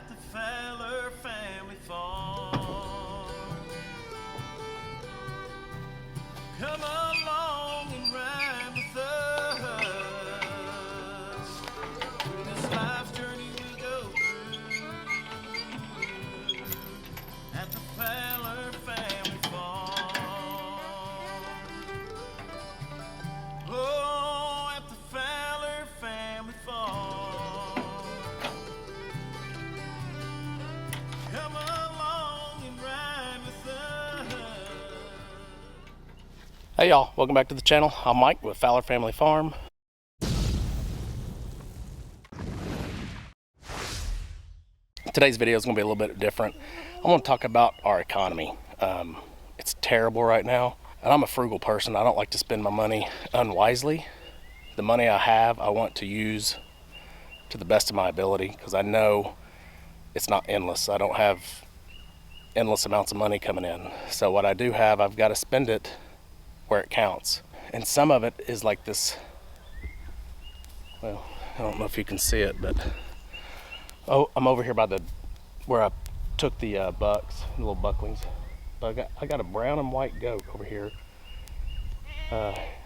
at the Fowler family farm. Come along and ride with us through this life's journey we go through at the Fowler family farm. Oh, at the Fowler family farm. Come along and ride with us. Hey y'all, welcome back to the channel. I'm Mike with Fowler Family Farm. Today's video is going to be a little bit different. I want to talk about our economy. It's terrible right now, and I'm a frugal person. I don't like to spend my money unwisely. The money I have, I want to use to the best of my ability because I know it's not endless. I don't have endless amounts of money coming in. So what I do have, I've got to spend it where it counts. And some of it is like this, well, I don't know if you can see it, but oh, I'm over here by where I took the bucks, the little bucklings. But I got a brown and white goat over here.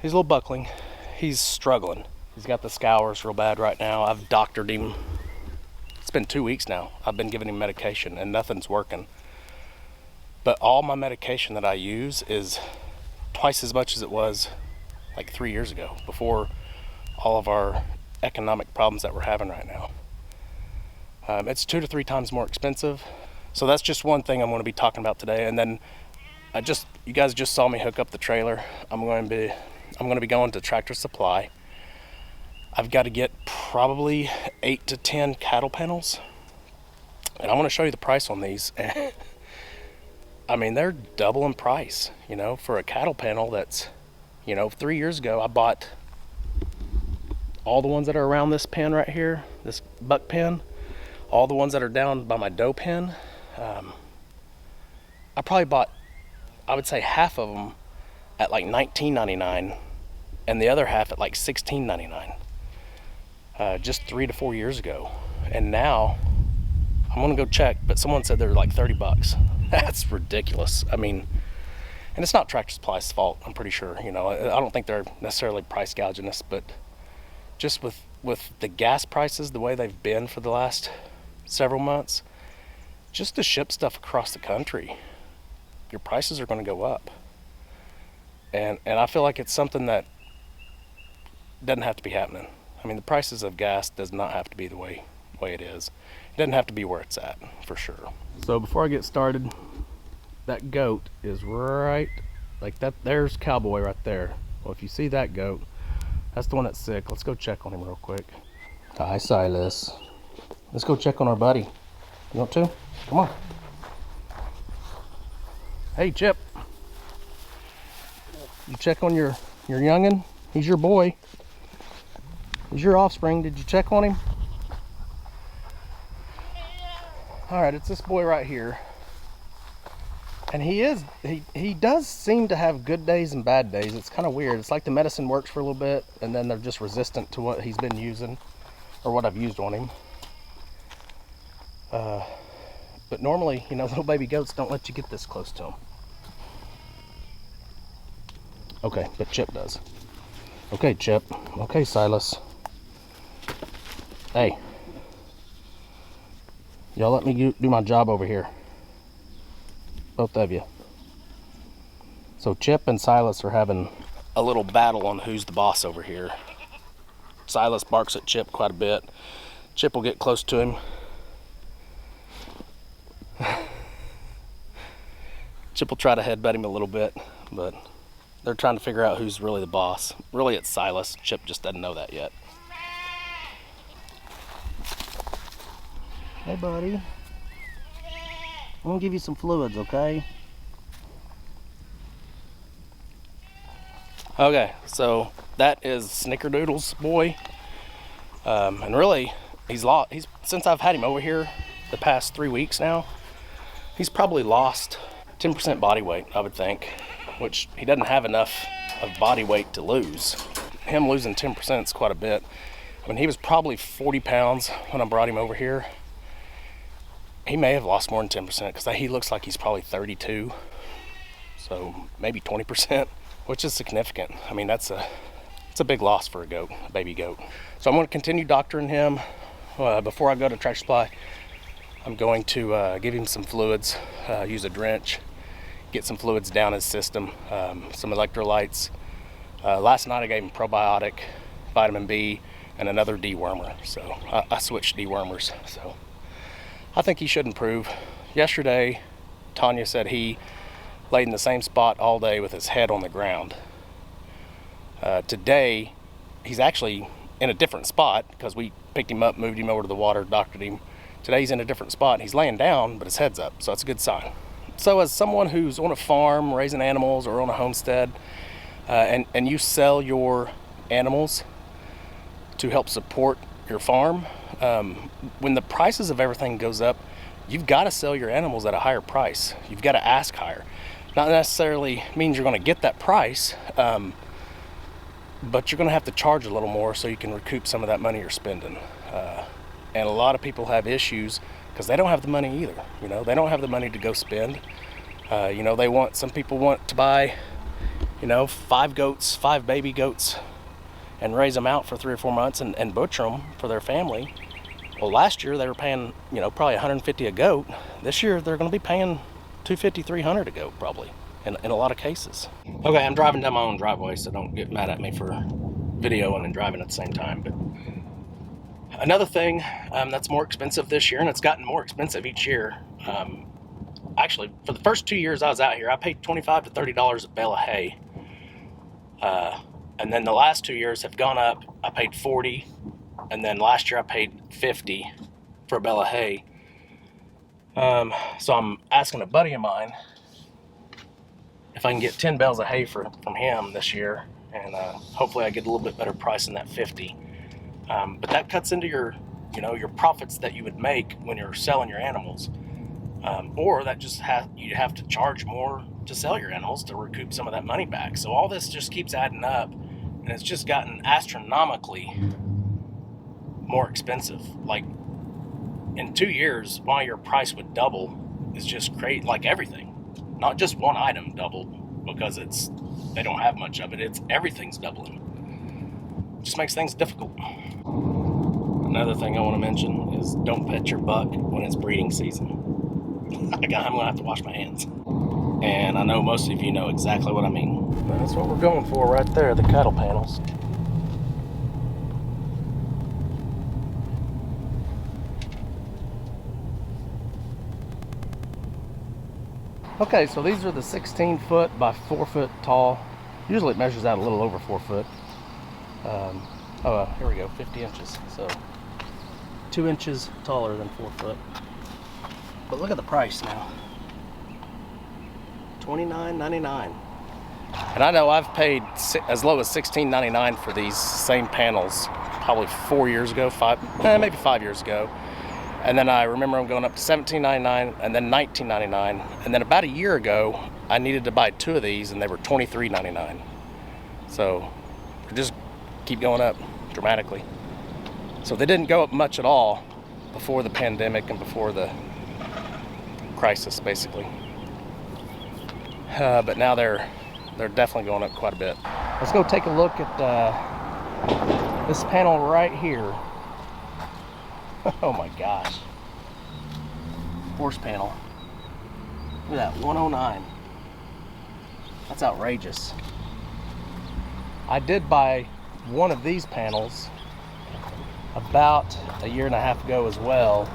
He's a little buckling. He's struggling. He's got the scours real bad right now. I've doctored him. It's been 2 weeks now. I've been giving him medication and nothing's working. But all my medication that I use is twice as much as it was like 3 years ago, before all of our economic problems that we're having right now. It's 2 to 3 times more expensive. So that's just one thing I'm going to be talking about today. And then you guys just saw me hook up the trailer. I'm going to be going to Tractor Supply. I've got to get probably 8 to 10 cattle panels, and I want to show you the price on these. I mean, they're double in price, you know, for a cattle panel that's, you know, 3 years ago I bought all the ones that are around this pen right here, this buck pen, all the ones that are down by my doe pen. I probably bought, I would say, half of them at like $19.99 and the other half at like $16.99, just 3 to 4 years ago. And now I'm gonna go check, but someone said they're like 30 bucks. That's ridiculous. I mean, and it's not Tractor Supply's fault, I'm pretty sure. You know, I don't think they're necessarily price gouging us, but just with the gas prices the way they've been for the last several months, just to ship stuff across the country, your prices are going to go up. And I feel like it's something that doesn't have to be happening. I mean, the prices of gas does not have to be the way it is. It doesn't have to be where it's at, for sure. So before I get started, that goat is right like that. There's Cowboy right there. Well, if you see that goat, that's the one that's sick. Let's go check on him real quick. Hi, Silas. Let's go check on our buddy. You want to? Come on. Hey, Chip. You check on your youngin'? He's your boy. He's your offspring. Did you check on him? All right, it's this boy right here. And he does seem to have good days and bad days. It's kind of weird. It's like the medicine works for a little bit and then they're just resistant to what he's been using or what I've used on him. But normally, you know, little baby goats don't let you get this close to them. Okay, but Chip does. Okay, Chip. Okay, Silas. Hey. Y'all let me do my job over here. Both of you. So Chip and Silas are having a little battle on who's the boss over here. Silas barks at Chip quite a bit. Chip will get close to him. Chip will try to headbutt him a little bit, but they're trying to figure out who's really the boss. Really, it's Silas. Chip just doesn't know that yet. Hey, buddy. I'm gonna give you some fluids, okay? Okay, so that is Snickerdoodle's boy. And really, he's since I've had him over here the past 3 weeks now, he's probably lost 10% body weight, I would think, which he doesn't have enough of body weight to lose. Him losing 10% is quite a bit. I mean, he was probably 40 pounds when I brought him over here. he may have lost more than 10% because he looks like he's probably 32. So maybe 20%, which is significant. I mean, it's a big loss for a goat, a baby goat. So I'm going to continue doctoring him. Before I go to Tractor Supply, I'm going to give him some fluids, use a drench, get some fluids down his system, some electrolytes. Last night I gave him probiotic, vitamin B, and another dewormer. So I switched dewormers. So I think he should improve. Yesterday, Tanya said he laid in the same spot all day with his head on the ground. Today, he's actually in a different spot because we picked him up, moved him over to the water, doctored him. Today he's in a different spot. He's laying down, but his head's up, so that's a good sign. So as someone who's on a farm, raising animals, or on a homestead, and you sell your animals to help support your farm, when the prices of everything goes up, you've got to sell your animals at a higher price. You've got to ask higher. Not necessarily means you're going to get that price, but you're going to have to charge a little more so you can recoup some of that money you're spending. And a lot of people have issues because they don't have the money either. You know, they don't have the money to go spend. You know, some people want to buy, 5 goats, 5 baby goats, and raise them out for 3 or 4 months and butcher them for their family. Well, last year they were paying, probably $150 a goat. This year they're going to be paying $250, $300 a goat probably, in a lot of cases. Okay, I'm driving down my own driveway, so don't get mad at me for videoing and driving at the same time. But another thing that's more expensive this year, and it's gotten more expensive each year. Actually, for the first 2 years I was out here, I paid $25 to $30 a bale of hay. And then the last 2 years have gone up. I paid $40, and then last year I paid $50 for a bale of hay. So I'm asking a buddy of mine if I can get 10 bales of hay from him this year, and hopefully I get a little bit better price than that $50. But that cuts into your profits that you would make when you're selling your animals, or that just you have to charge more to sell your animals to recoup some of that money back. So all this just keeps adding up, and it's just gotten astronomically more expensive. Like in 2 years, why your price would double is just crazy. Like everything, not just one item doubled because they don't have much of it. Everything's doubling. It just makes things difficult. Another thing I want to mention is don't pet your buck when it's breeding season. I'm gonna have to wash my hands. And I know most of you know exactly what I mean. That's what we're going for right there, the cattle panels. Okay, so these are the 16 foot by 4 foot tall. Usually it measures out a little over 4 foot. Here we go, 50 inches. So 2 inches taller than 4 foot. But look at the price now. $29.99. And I know I've paid as low as $16.99 for these same panels probably 4 years ago, maybe 5 years ago. And then I remember them going up to $17.99 and then $19.99. And then about a year ago, I needed to buy 2 of these and they were $23.99. So they just keep going up dramatically. So they didn't go up much at all before the pandemic and before the crisis, basically. But now they're definitely going up quite a bit. Let's go take a look at this panel right here. Oh my gosh. Horse panel. Look at that, 109. That's outrageous. I did buy one of these panels about a year and a half ago as well.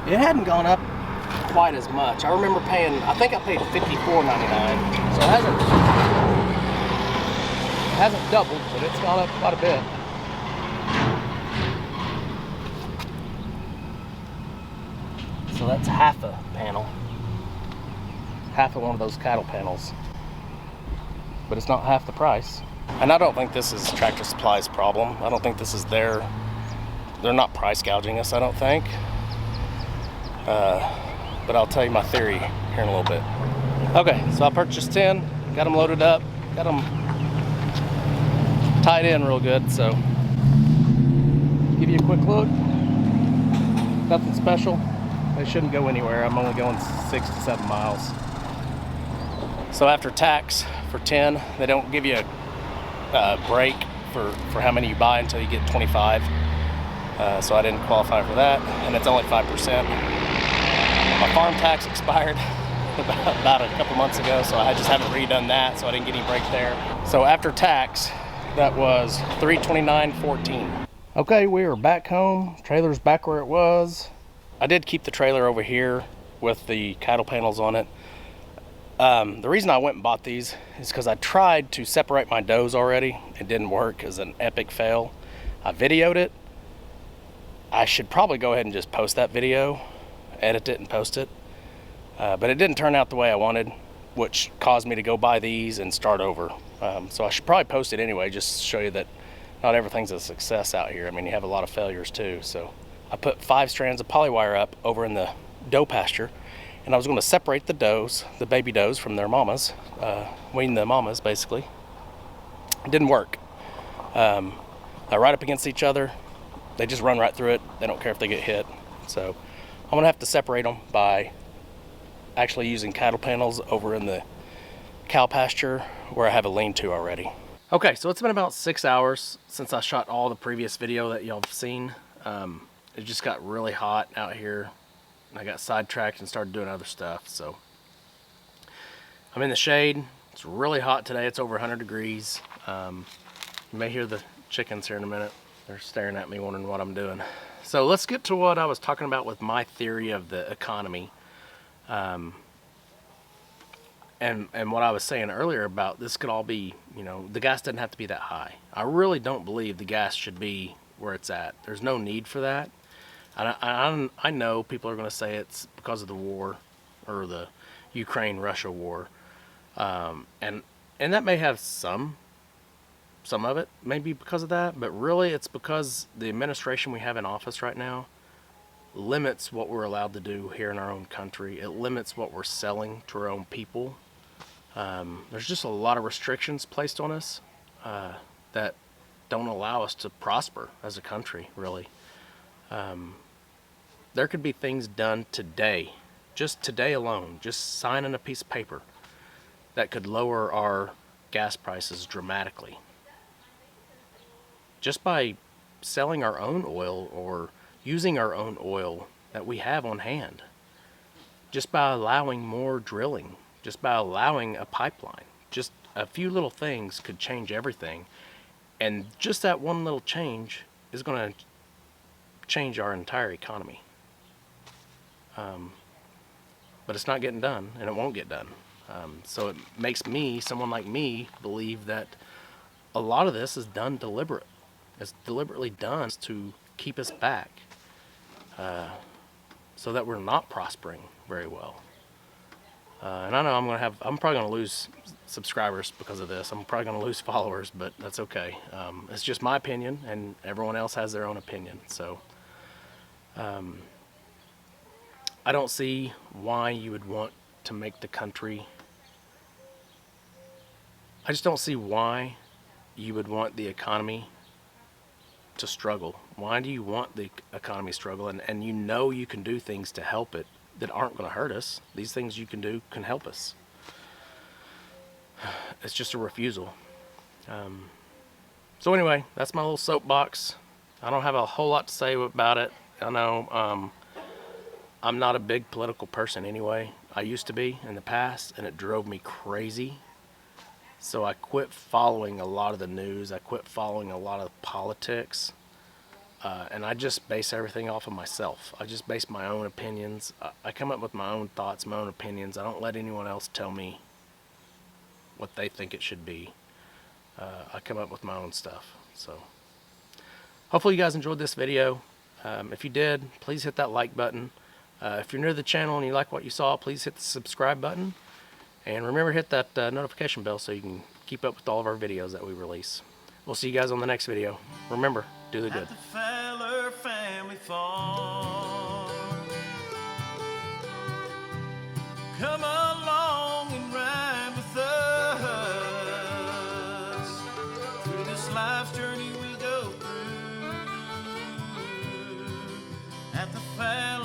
It hadn't gone up quite as much. I remember I think I paid $54.99. So it hasn't doubled, but it's gone up quite a bit. So that's half a panel. Half of one of those cattle panels. But it's not half the price. And I don't think this is Tractor Supply's problem. I don't think this is they're not price gouging us, I don't think. But I'll tell you my theory here in a little bit. Okay, so I purchased 10, got them loaded up, got them tied in real good, so give you a quick look. Nothing special. They shouldn't go anywhere. I'm only going 6 to 7 miles. So after tax for 10, they don't give you a break for how many you buy until you get 25. So I didn't qualify for that, and it's only 5%. My farm tax expired about a couple months ago, so I just haven't redone that, so I didn't get any break there. So after tax, that was $329.14. Okay, we are back home. Trailer's back where it was. I did keep the trailer over here with the cattle panels on it. The reason I went and bought these is because I tried to separate my does already. It didn't work. It was an epic fail. I videoed it. I should probably go ahead and just post that video, edit it and post it. But it didn't turn out the way I wanted, which caused me to go buy these and start over. So I should probably post it anyway, just to show you that not everything's a success out here. I mean, you have a lot of failures too. So I put 5 strands of polywire up over in the doe pasture, and I was going to separate the does, the baby does, from their mamas, wean the mamas basically. It didn't work. They're right up against each other. They just run right through it. They don't care if they get hit. So I'm gonna have to separate them by actually using cattle panels over in the cow pasture where I have a lean-to already. Okay, so it's been about 6 hours since I shot all the previous video that y'all have seen. It just got really hot out here. I got sidetracked and started doing other stuff. So I'm in the shade. It's really hot today. It's over 100 degrees. You may hear the chickens here in a minute. They're staring at me wondering what I'm doing. So let's get to what I was talking about with my theory of the economy. And what I was saying earlier about this could all be, you know, the gas doesn't have to be that high. I really don't believe the gas should be where it's at. There's no need for that. I know people are going to say it's because of the war, or the Ukraine-Russia war. And that may have some of it may be because of that, but really it's because the administration we have in office right now limits what we're allowed to do here in our own country. It limits what we're selling to our own people. There's just a lot of restrictions placed on us that don't allow us to prosper as a country, really. There could be things done today, just today alone, just signing a piece of paper, that could lower our gas prices dramatically. Just by selling our own oil or using our own oil that we have on hand. Just by allowing more drilling, just by allowing a pipeline. Just a few little things could change everything. And just that one little change is going to change our entire economy. But it's not getting done, and it won't get done. So it makes me, someone like me, believe that a lot of this is done deliberate. It's deliberately done to keep us back, so that we're not prospering very well. And I know I'm probably gonna lose subscribers because of this. I'm probably gonna lose followers, but that's okay. It's just my opinion, and everyone else has their own opinion. So I don't see why you would want to make the country. I just don't see why you would want the economy to struggle. Why do you want the economy to struggle? And you know you can do things to help it that aren't going to hurt us. These things you can do can help us. It's just a refusal. So anyway, that's my little soapbox. I don't have a whole lot to say about it. I know I'm not a big political person anyway. I used to be in the past, and it drove me crazy. So I quit following a lot of the news. I quit following a lot of politics. And I just base everything off of myself. I just base my own opinions. I come up with my own thoughts, my own opinions. I don't let anyone else tell me what they think it should be. I come up with my own stuff. So hopefully you guys enjoyed this video. If you did, please hit that like button. If you're new to the channel and you like what you saw, please hit the subscribe button. And remember, hit that notification bell so you can keep up with all of our videos that we release. We'll see you guys on the next video. Remember, do the good. At the Fowler family farm. Come along and ride with us through this life's journey we go through. At the Fowler